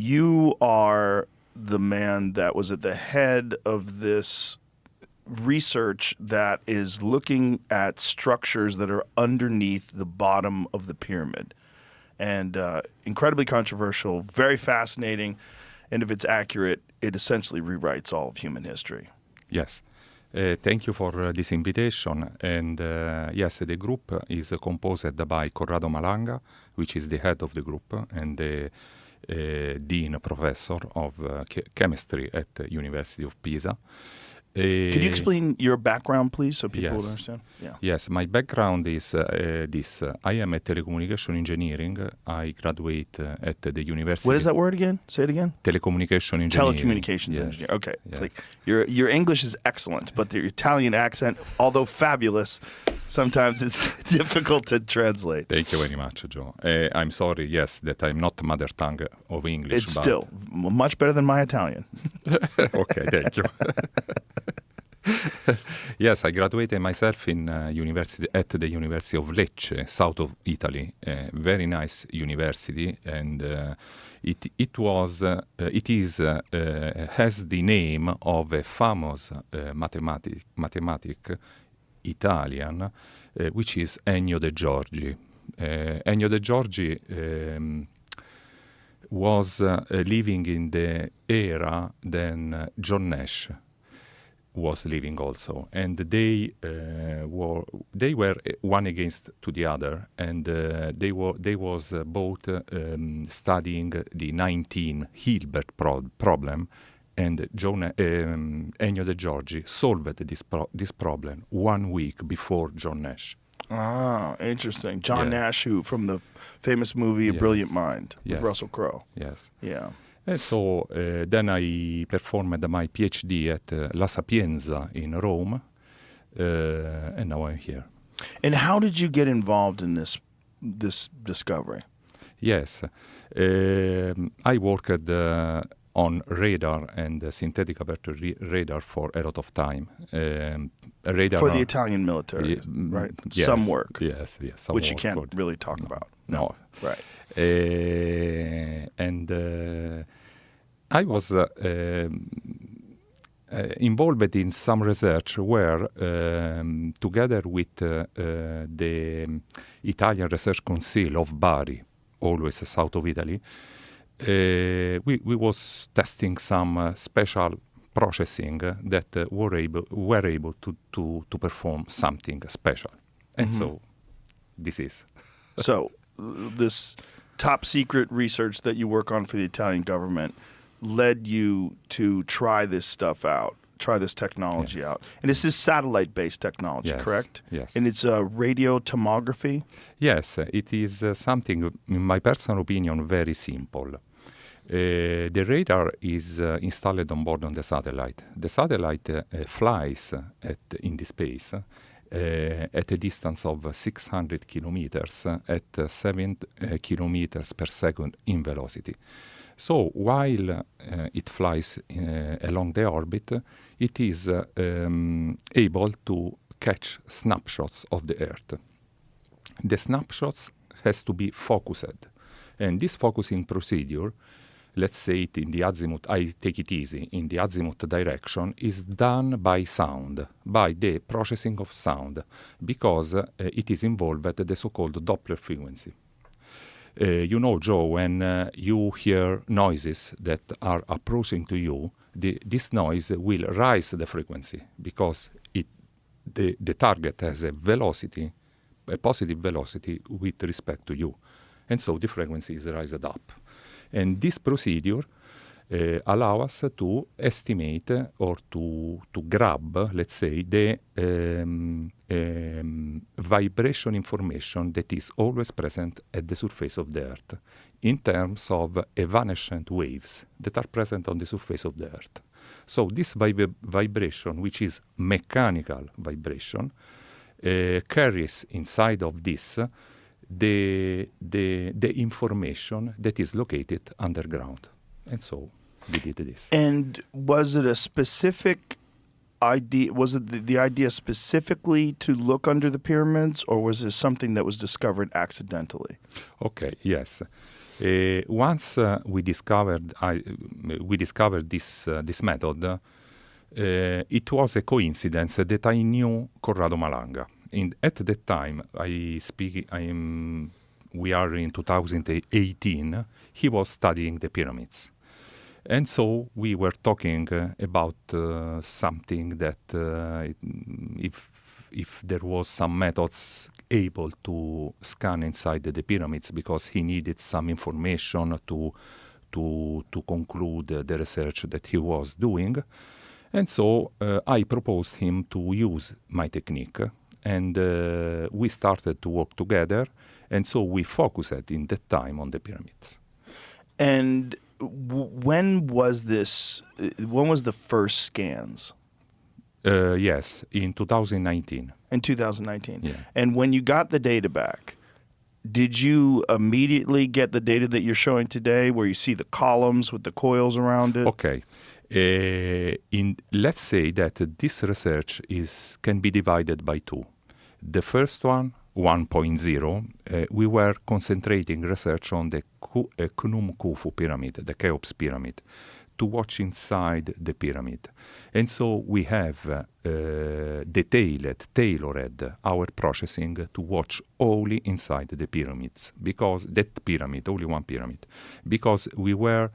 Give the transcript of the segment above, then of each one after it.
you are the man that was at the head of this research that is looking at structures that are underneath the bottom of the pyramid. And incredibly controversial, very fascinating, and if it's accurate, it essentially rewrites all of human history. Yes. Thank you for this invitation. And yes, the group is composed by Corrado Malanga, which is the head of the group and the dean professor of chemistry at the University of Pisa. Could you explain your background, please, so people would understand? Yeah. Yes, my background is this. I am a telecommunication engineering. I graduate at the university. What is that word again? Say it again. Telecommunication engineering. Telecommunications engineer. Okay. It's like your English is excellent, but the Italian accent, although fabulous, sometimes it's difficult to translate. Thank you very much, Joe. I'm sorry, yes, that I'm not mother tongue of English. It's still much better than my Italian. Okay, thank you. Yes, I graduated myself in university at the University of Lecce, south of Italy. Very nice university, and it has the name of a famous mathematic Italian, which is Ennio De Giorgi. Ennio De Giorgi was living in the era then John Nash was living also, and they were one against to the other, and they was both studying the 19 Hilbert problem, and Ennio De Giorgi solved this problem 1 week before John Nash. Ah, interesting. John Nash, who from the famous movie A Brilliant Mind with Russell Crowe. Yes. Yeah. And so then I performed my PhD at La Sapienza in Rome, and now I'm here. And how did you get involved in this discovery? Yes, I worked on radar and synthetic aperture radar for a lot of time. Radar for the Italian military, right? Yes, some work. Yes, some which work you can't really talk about. No. Right. And I was involved in some research where, together with the Italian Research Council of Bari, always south of Italy, we was testing some special processing that were able to perform something special. And so this is. So this top secret research that you work on for the Italian government led you to try this stuff out, try this technology out. And this is satellite-based technology, correct? Yes. And it's radio tomography? Yes, it is something, in my personal opinion, very simple. The radar is installed on board on the satellite. The satellite flies in the space at a distance of 600 kilometers at 7 kilometers per second in velocity. So while it flies along the orbit, it is able to catch snapshots of the Earth. The snapshots has to be focused, and this focusing procedure, let's say it in the azimuth, I take it easy, in the azimuth direction, is done by sound, by the processing of sound, because it is involved at the so-called Doppler frequency. You know, Joe, when you hear noises that are approaching to you, this noise will raise the frequency because the target has a velocity, a positive velocity with respect to you. And so the frequency is raised up. And this procedure allows us to estimate or to grab, let's say, the vibration information that is always present at the surface of the Earth in terms of evanescent waves that are present on the surface of the Earth. So this vibration, which is mechanical vibration, carries inside of this the information that is located underground. And so we did this. And was it a specific idea? Was it the idea specifically to look under the pyramids, or was this something that was discovered accidentally? Okay, yes. Once we discovered this method, it was a coincidence that I knew Corrado Malanga. At that time, we are in 2018, he was studying the pyramids. And so we were talking about something that if there was some methods able to scan inside the pyramids, because he needed some information to conclude the research that he was doing. And so I proposed him to use my technique, and we started to work together, and so we focused in that time on the pyramids. And when was this? When was the first scans? Yes, in 2019. In 2019. Yeah. And when you got the data back, did you immediately get the data that you're showing today, where you see the columns with the coils around it? Okay. Let's say that this research can be divided by two. The first one, 1.0, we were concentrating research on the Khnum Khufu pyramid, the Cheops pyramid, to watch inside the pyramid. And so we have tailored our processing to watch only inside the pyramids, because that pyramid, only one pyramid, because we were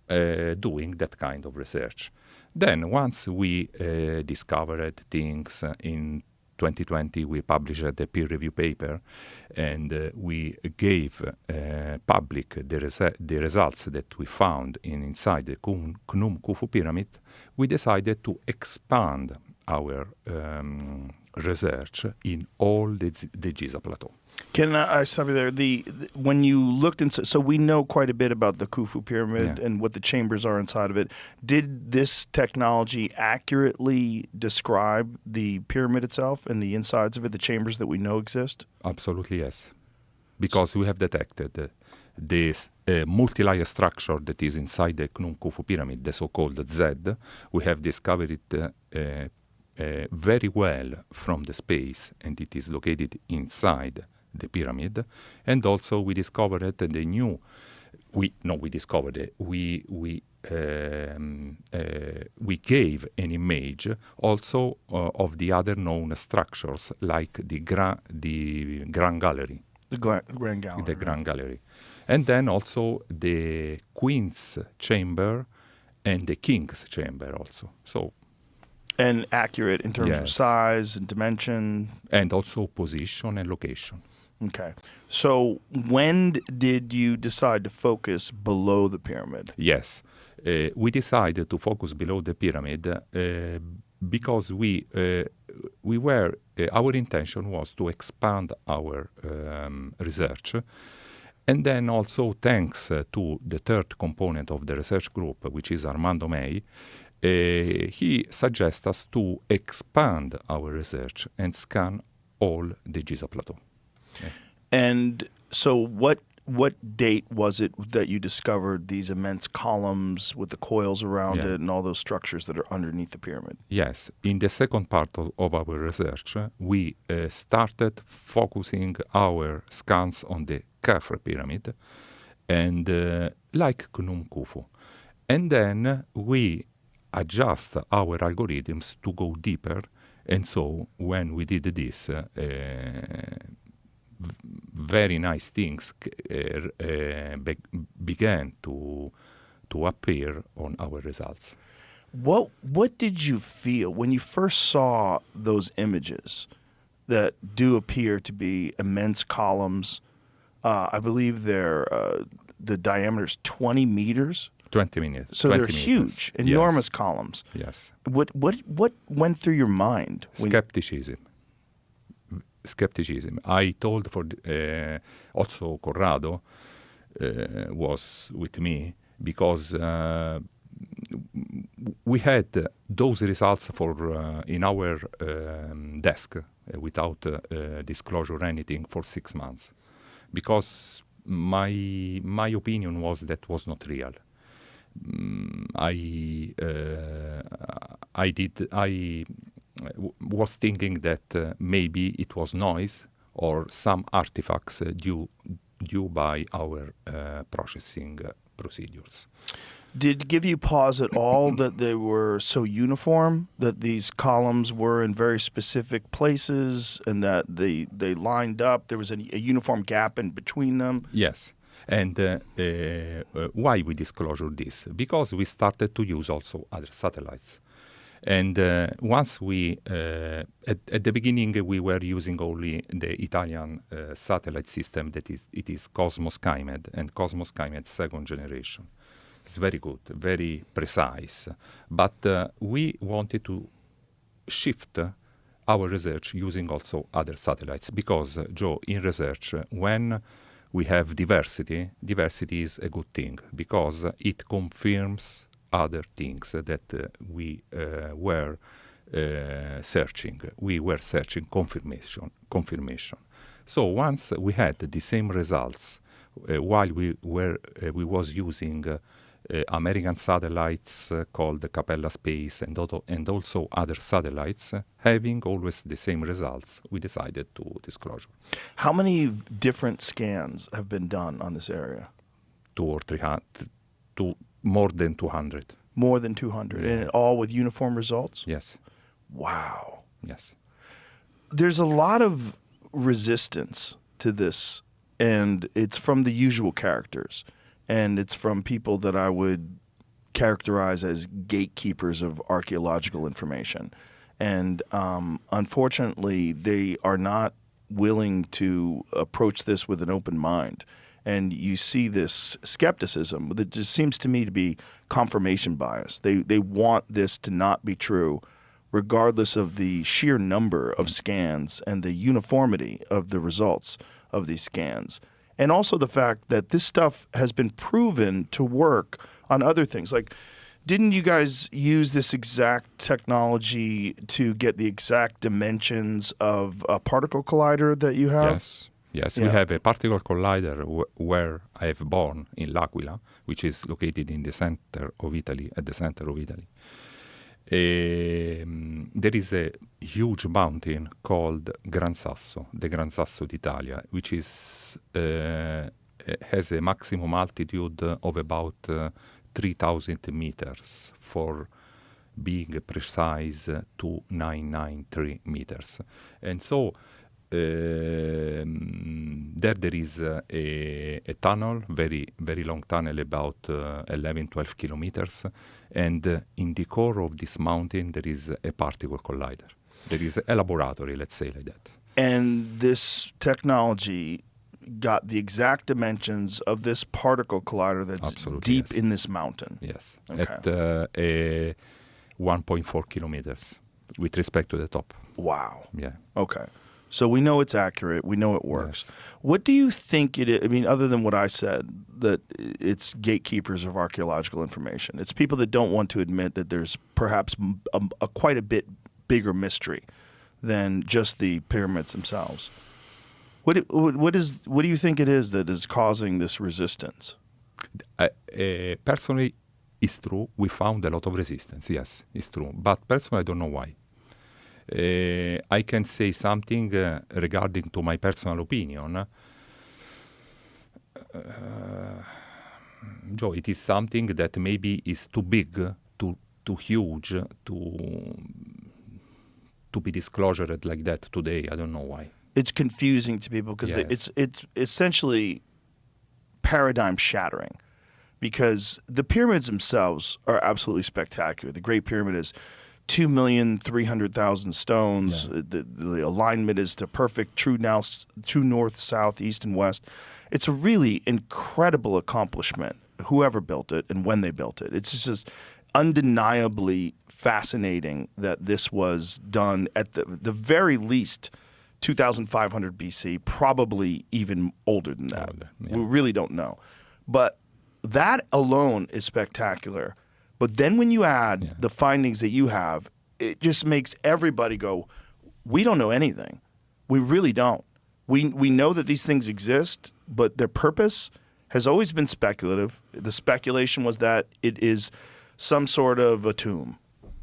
doing that kind of research. Then once we discovered things in 2020, we published a peer review paper, and we gave public the results that we found inside the Khnum Khufu pyramid. We decided to expand our research in all the Giza plateau. Can I stop you there? When you looked into, so we know quite a bit about the Khufu pyramid and what the chambers are inside of it. Did this technology accurately describe the pyramid itself and the insides of it, the chambers that we know exist? Absolutely, yes. Because we have detected this multi-layer structure that is inside the Khnum Khufu pyramid, the so-called Z. We have discovered it very well from the space, and it is located inside the pyramid. And also we discovered the new, we gave an image also of the other known structures, like the Grand Gallery. The Grand Gallery. The Grand Gallery. And then also the Queen's Chamber and the King's Chamber also. So. And accurate in terms of size and dimension. And also position and location. Okay. So when did you decide to focus below the pyramid? Yes. We decided to focus below the pyramid because our intention was to expand our research. And then also, thanks to the third component of the research group, which is Armando May, he suggests us to expand our research and scan all the Giza plateau. Yeah. And so what date was it that you discovered these immense columns with the coils around it and all those structures that are underneath the pyramid? Yes. In the second part of our research, we started focusing our scans on the Khafre pyramid and like Khnum Khufu. And then we adjust our algorithms to go deeper. And so when we did this, very nice things began to appear on our results. What did you feel when you first saw those images that do appear to be immense columns? I believe the diameter is 20 meters. 20 meters. So they're huge, enormous columns. Yes. What went through your mind? Skepticism. I told also Corrado was with me, because we had those results in our desk without disclosure or anything for 6 months, because my opinion was that was not real. I was thinking that maybe it was noise or some artifacts due due by our processing procedures. Did it give you pause at all that they were so uniform, that these columns were in very specific places and that they lined up? There was a uniform gap in between them? Yes. And why we disclosure this? Because we started to use also other satellites. And once we, at the beginning, we were using only the Italian satellite system it is Cosmos Skymed, and Cosmos Skymed second generation. It's very good, very precise. But we wanted to shift our research using also other satellites because, Joe, in research, when we have diversity is a good thing because it confirms other things that we were searching. We were searching confirmation. So once we had the same results while we was using American satellites called Capella Space and also other satellites, having always the same results, we decided to disclosure. How many different scans have been done on this area? 200 or 300, more than 200. More than 200, and all with uniform results? Yes. Wow. Yes. There's a lot of resistance to this, and it's from the usual characters. And it's from people that I would characterize as gatekeepers of archaeological information. And unfortunately, they are not willing to approach this with an open mind. And you see this skepticism that just seems to me to be confirmation bias. They want this to not be true, regardless of the sheer number of scans and the uniformity of the results of these scans. And also the fact that this stuff has been proven to work on other things. Like, didn't you guys use this exact technology to get the exact dimensions of a particle collider that you have? Yes. We have a particle collider where I have born in L'Aquila, which is located in the center of Italy, There is a huge mountain called Gran Sasso, the Gran Sasso d'Italia, which is has a maximum altitude of about 3,000 meters, for being precise 2,993 meters. And so there is a tunnel, very long tunnel, about 11-12 kilometers, and in the core of this mountain there is a particle collider. There is a laboratory, let's say like that. And this technology got the exact dimensions of this particle collider that's Absolutely, deep yes. in this mountain. Yes, Okay. at 1.4 kilometers with respect to the top. Wow. Yeah. Okay. So we know it's accurate. We know it works. Yes. What do you think it is? I mean, other than what I said, that it's gatekeepers of archaeological information. It's people that don't want to admit that there's perhaps a quite a bit bigger mystery than just the pyramids themselves. What do you think it is that is causing this resistance? Personally, it's true. We found a lot of resistance. Yes, it's true. But personally, I don't know why. I can say something regarding to my personal opinion. Joe, it is something that maybe is too big, too huge to be disclosed like that today. I don't know why. It's confusing to people because Yes. it's essentially paradigm shattering, because the pyramids themselves are absolutely spectacular. The Great Pyramid is 2,300,000 stones. Yeah. The alignment is to perfect, true north, south, east, and west. It's a really incredible accomplishment, whoever built it and when they built it. It's just undeniably fascinating that this was done at the very least 2,500 BC, probably even older than that. Older, yeah. We really don't know. But that alone is spectacular. But then when you add the findings that you have, it just makes everybody go, we don't know anything. We really don't. We know that these things exist, but their purpose has always been speculative. The speculation was that it is some sort of a tomb.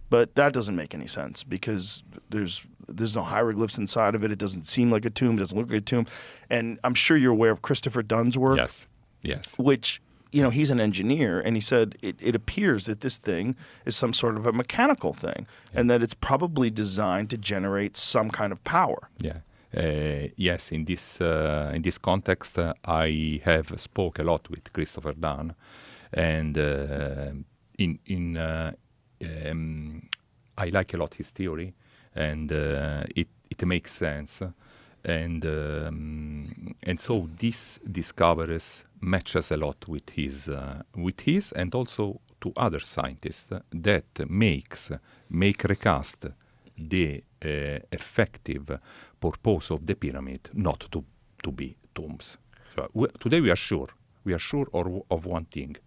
But that doesn't make any sense because there's there's no hieroglyphs inside of it. It doesn't seem like a tomb. Doesn't look like a tomb. And I'm sure you're aware of Christopher Dunn's work. Yes, yes. Which, he's an engineer, and he said it appears that this thing is some sort of a mechanical thing, and that it's probably designed to generate some kind of power. Yeah. Yes, in this context, I have spoke a lot with Christopher Dunn, and I like a lot his theory, and it makes sense, and so this discoveries matches a lot with his and also to other scientists that make recast the effective purpose of the pyramid not to be tombs. So today we are sure of one thing: